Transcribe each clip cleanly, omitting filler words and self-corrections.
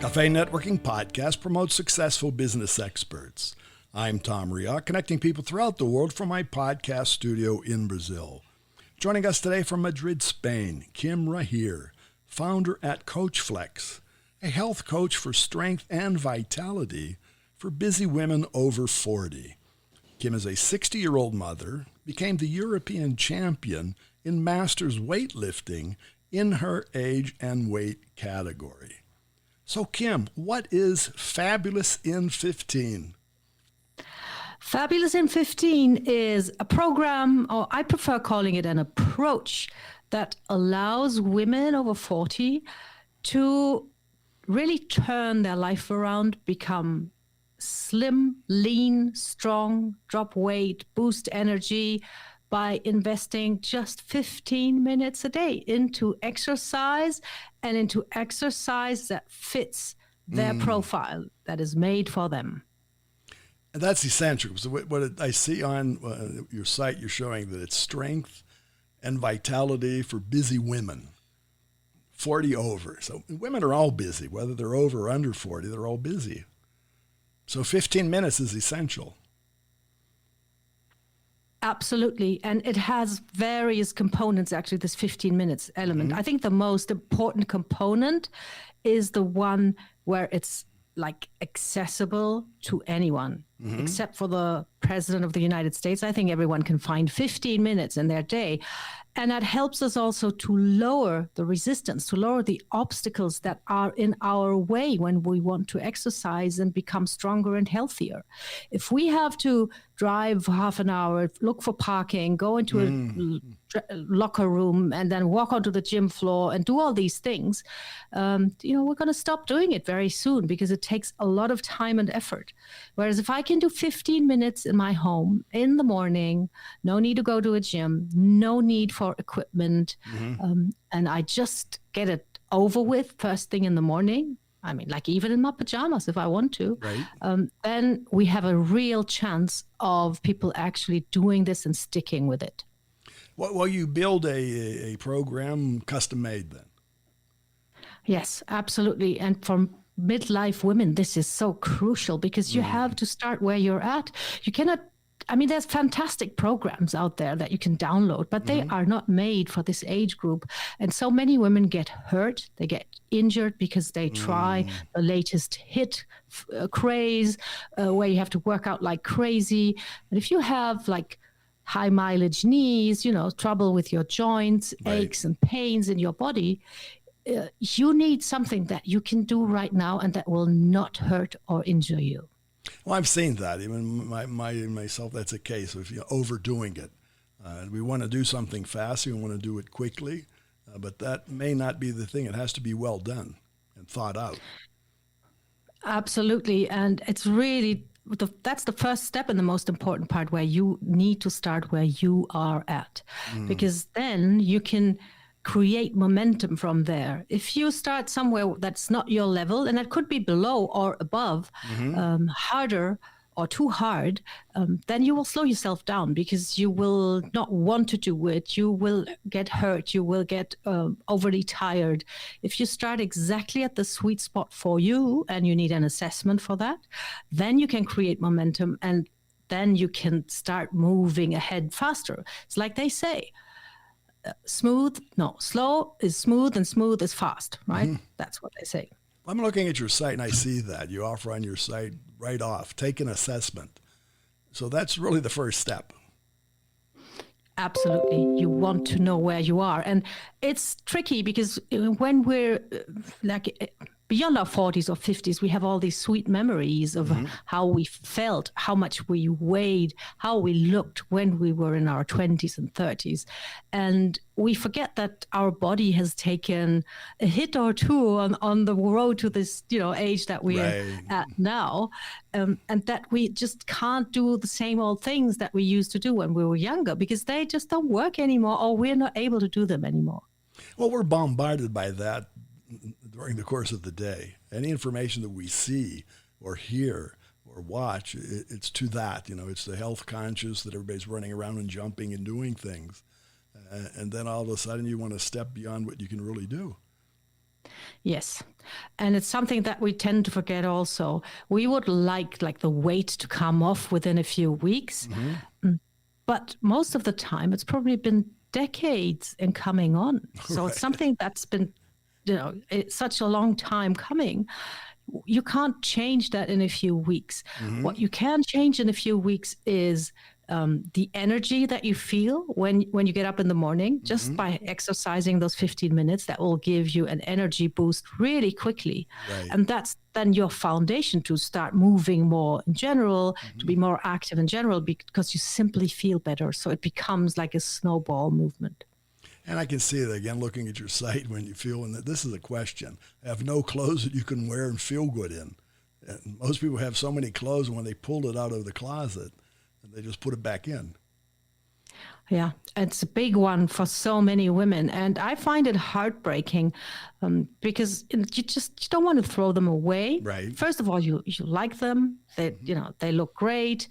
Cafe Networking Podcast promotes successful business experts. I'm Tom Rahir, connecting people throughout the world from my podcast studio in Brazil. Joining us today from Madrid, Spain, Kim Rahir, founder at CoachFlex, a health coach for strength and vitality for busy women over 40. Kim is a 60-year-old mother, became the European champion in masters weightlifting in her age and weight category. So Kim, what is Fabulous in 15? Fabulous in 15 is a program, or I prefer calling it an approach, that allows women over 40 to really turn their life around, become slim, lean, strong, drop weight, boost energy by investing just 15 minutes a day into exercise and into exercise that fits their profile, that is made for them. And that's essential. So what I see on your site, you're showing that it's strength and vitality for busy women, 40 over. So women are all busy, whether they're over or under 40, they're all busy. So 15 minutes is essential. Absolutely. And it has various components, actually, this 15 minutes element. I think the most important component is the one where it's like accessible to anyone, except for the President of the United States. I think everyone can find 15 minutes in their day. And that helps us also to lower the resistance, to lower the obstacles that are in our way when we want to exercise and become stronger and healthier. If we have to drive for half an hour, look for parking, go into a locker room, and then walk onto the gym floor and do all these things, we're going to stop doing it very soon because it takes a lot of time and effort. Whereas if I can do 15 minutes in my home in the morning, no need to go to a gym, no need for equipment, and I just get it over with first thing in the morning. I mean, like even in my pajamas if I want to, right. then we have a real chance of people actually doing this and sticking with it. Well, you build a program custom made then? Yes, absolutely. And for midlife women, this is so crucial because you have to start where you're at. You cannot, there's fantastic programs out there that you can download, but they are not made for this age group. And so many women get hurt, they get injured because they try the latest hit craze where you have to work out like crazy. And if you have like high mileage knees, trouble with your joints, aches and pains in your body, you need something that you can do right now and that will not hurt or injure you. Well, I've seen that. Even myself, that's a case of overdoing it. We want to do something fast. We want to do it quickly, but that may not be the thing. It has to be well done and thought out. Absolutely. And it's really, that's the first step and the most important part, where you need to start where you are at, because then you can create momentum from there. If you start somewhere that's not your level, and that could be below or above, harder or too hard, then you will slow yourself down because you will not want to do it. You will get hurt. You will get overly tired. If you start exactly at the sweet spot for you and you need an assessment for that, then you can create momentum and then you can start moving ahead faster. It's like they say, slow is smooth and smooth is fast, right? That's what they say. I'm looking at your site and I see that you offer on your site right off, take an assessment. So that's really the first step. Absolutely. You want to know where you are. And it's tricky because when we're beyond our 40s or 50s, we have all these sweet memories of how we felt, how much we weighed, how we looked when we were in our 20s and 30s. And we forget that our body has taken a hit or two on the road to this, age that we are at now. And that we just can't do the same old things that we used to do when we were younger because they just don't work anymore, or we're not able to do them anymore. Well, we're bombarded by that during the course of the day. Any information that we see or hear or watch, it's to that. It's the health conscious that everybody's running around and jumping and doing things. And then all of a sudden you want to step beyond what you can really do. Yes. And it's something that we tend to forget also. We would like the weight to come off within a few weeks. But most of the time, it's probably been decades in coming on. So Right. it's something that's been, it's such a long time coming. You can't change that in a few weeks. What you can change in a few weeks is the energy that you feel when you get up in the morning, just by exercising those 15 minutes. That will give you an energy boost really quickly. Right. And that's then your foundation to start moving more in general, to be more active in general, because you simply feel better. So it becomes like a snowball movement. And I can see it again looking at your site when you feel, and this is a question. Have no clothes that you can wear and feel good in. And most people have so many clothes, and when they pulled it out of the closet, they just put it back in. Yeah, it's a big one for so many women. And I find it heartbreaking because you don't want to throw them away. Right. First of all, you like them. They look great.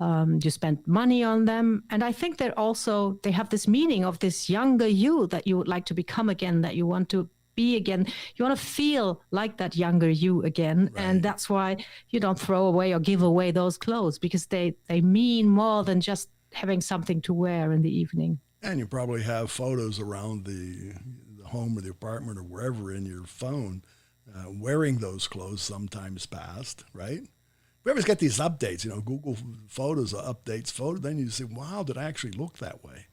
You spend money on them. And I think they have this meaning of this younger you that you would like to become again, that you want to be again. You want to feel like that younger you again. Right. And that's why you don't throw away or give away those clothes, because they mean more than just having something to wear in the evening. And you probably have photos around the home or the apartment or wherever in your phone wearing those clothes sometimes past, right? We always get these updates, Google Photos updates photo. Then you say, wow, did I actually look that way?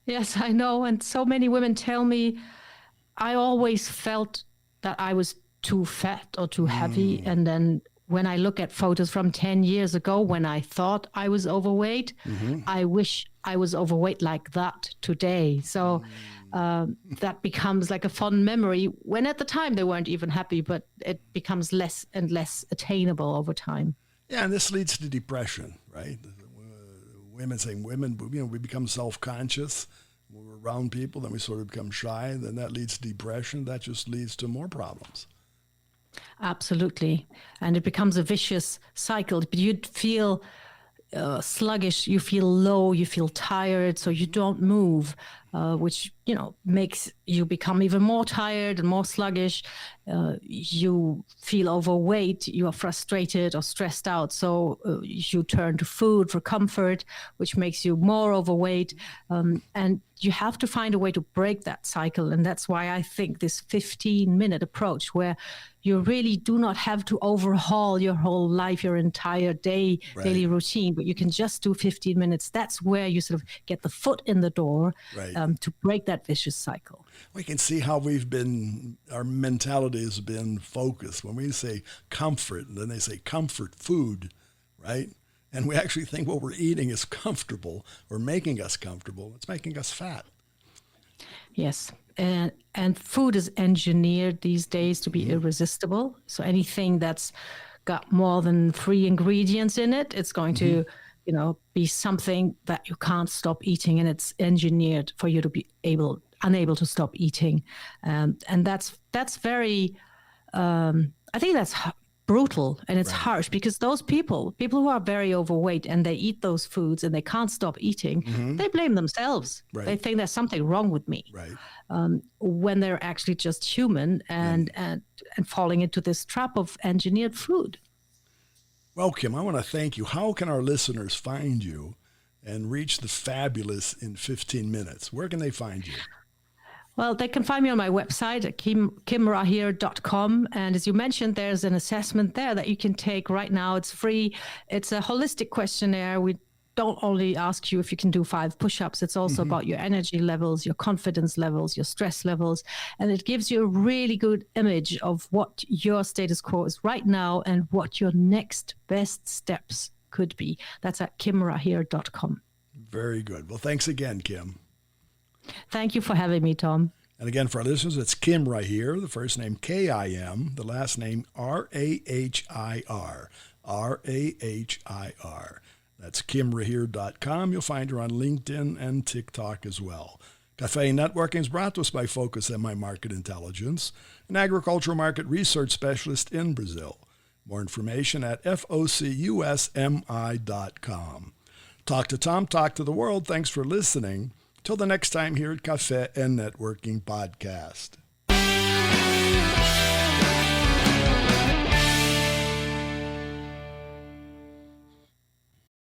Yes, I know. And so many women tell me, I always felt that I was too fat or too heavy. And then when I look at photos from 10 years ago, when I thought I was overweight, I wish I was overweight like that today. So that becomes like a fond memory, when at the time they weren't even happy, but it becomes less and less attainable over time. Yeah, and this leads to depression, right? Women, we become self-conscious. We're around people, then we sort of become shy, then that leads to depression. That just leads to more problems. Absolutely. And it becomes a vicious cycle. But you'd feel sluggish, you feel low, you feel tired, so you don't move, which, makes you become even more tired and more sluggish. You feel overweight, you are frustrated or stressed out, so you turn to food for comfort, which makes you more overweight. And you have to find a way to break that cycle. And that's why I think this 15-minute approach, where you really do not have to overhaul your whole life, your entire daily routine, but you can just do 15 minutes. That's where you sort of get the foot in the door to break that vicious cycle. We can see how our mentality has been focused. When we say comfort, and then they say comfort food, right? And we actually think what we're eating is comfortable or making us comfortable. It's making us fat. Yes. And food is engineered these days to be irresistible. So anything that's got more than 3 ingredients in it, it's going to, be something that you can't stop eating, and it's engineered for you to be unable to stop eating. And that's very, I think that's brutal, and it's harsh, because those people who are very overweight and they eat those foods and they can't stop eating, they blame themselves. They think there's something wrong with me, when they're actually just human and falling into this trap of engineered food. Well, Kim, I want to thank you. How can our listeners find you and reach the fabulous in 15 minutes? Where can they find you? Well, they can find me on my website at kimrahir.com. And as you mentioned, there's an assessment there that you can take right now. It's free. It's a holistic questionnaire. We don't only ask you if you can do 5 push-ups. It's also about your energy levels, your confidence levels, your stress levels. And it gives you a really good image of what your status quo is right now and what your next best steps could be. That's at kimrahir.com. Very good. Well, thanks again, Kim. Thank you for having me, Tom. And again, for our listeners, it's Kim Rahir, the first name Kim, the last name Rahir, Rahir. That's kimrahir.com. You'll find her on LinkedIn and TikTok as well. Cafe Networking is brought to us by Focus MI Market Intelligence, an agricultural market research specialist in Brazil. More information at focusmi.com. Talk to Tom, talk to the world. Thanks for listening. Till the next time here at Cafe and Networking Podcast.